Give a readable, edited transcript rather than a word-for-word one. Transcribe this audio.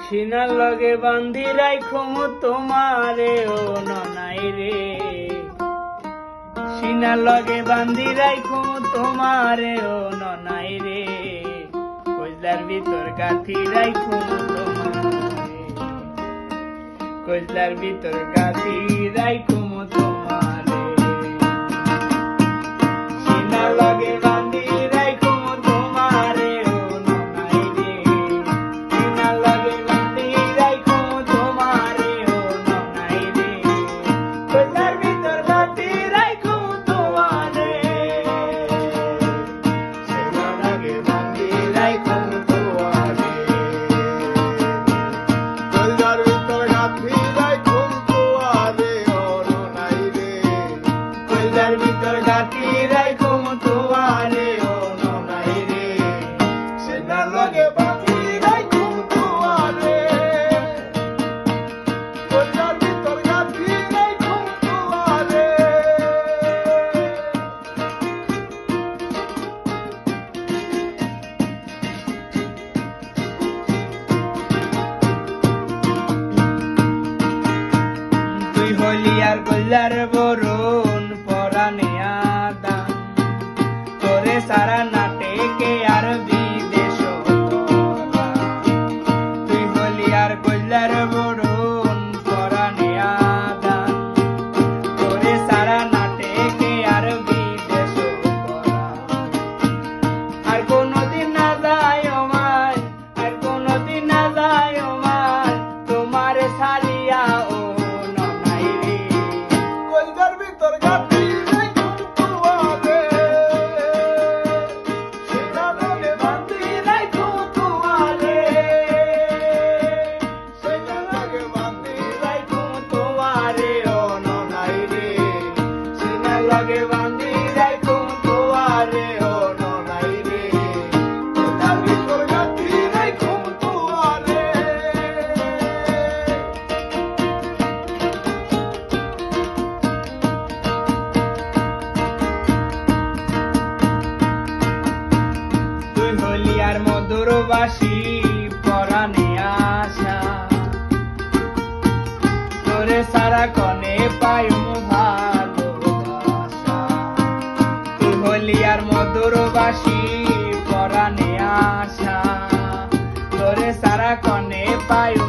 সিনার লগে বান্ধি রাইখো তোমারে ও ননাই রে, সিনার লগে বান্ধি রাইখো তোমারে ও ননাই রে, কইলার ভিতর গাঁথি রাইখো তোমারে, কইলার ভিতর গাঁথি রাইখো তোমারে, সিনার লগে বান্ধি রাইখো তোমারে ও ননাই রে, সিনার লগে বান্ধি রাইখো তোমারে ও ননাই রে, কইলার ভিতর গাঁথি রাইখো তোমারে, সিনার লগে বান্ধি রাইখো তোমারে, কইলার ভিতর গাঁথি রাইখো তোমারে ও ননাই রে, কইলার ভিতর গাঁথি রাইখো তোমারে ও ননাই রে, সিনার লগে বাঁধি রাইখো তোমারে, কইলার ভিতর গাঁথি রাইখো তোমারে। তুই হলি আর কইলার বরুণ পরানে আদান, তোরে সারা নাটেকে আর বিদেশ তোরা, তুই হলি আর কইলার বরুণ পরানে আদান, তোরে সারা নাটেকে আর বিদেশ তোরা, আর কোনদিন না যায় আমায়, আর কোনদিন না যায় আমায় তোমার সারিয়া ও ননাই রে, কইলার ভিতর গাঁথি রাইখো তোমারে, সিনার লগে বাঁধি রাইখো তোমারে, সিনার লগে বাঁধি রাইখো তোমারে ও ননাই রে, সিনার লগে বান্ধি রাইখো তোমারে ও ননাই রে, কইলার ভিতর গাঁথি রাইখো তোমারে। তুই হলি আর মধুর বাসি পরানে আশা, তোরে সারা কনে পায়ু ভালোবাসা, তুই হলি আর মধুর বাসি পরানে আশা, তোরে সারা কনে পায়ু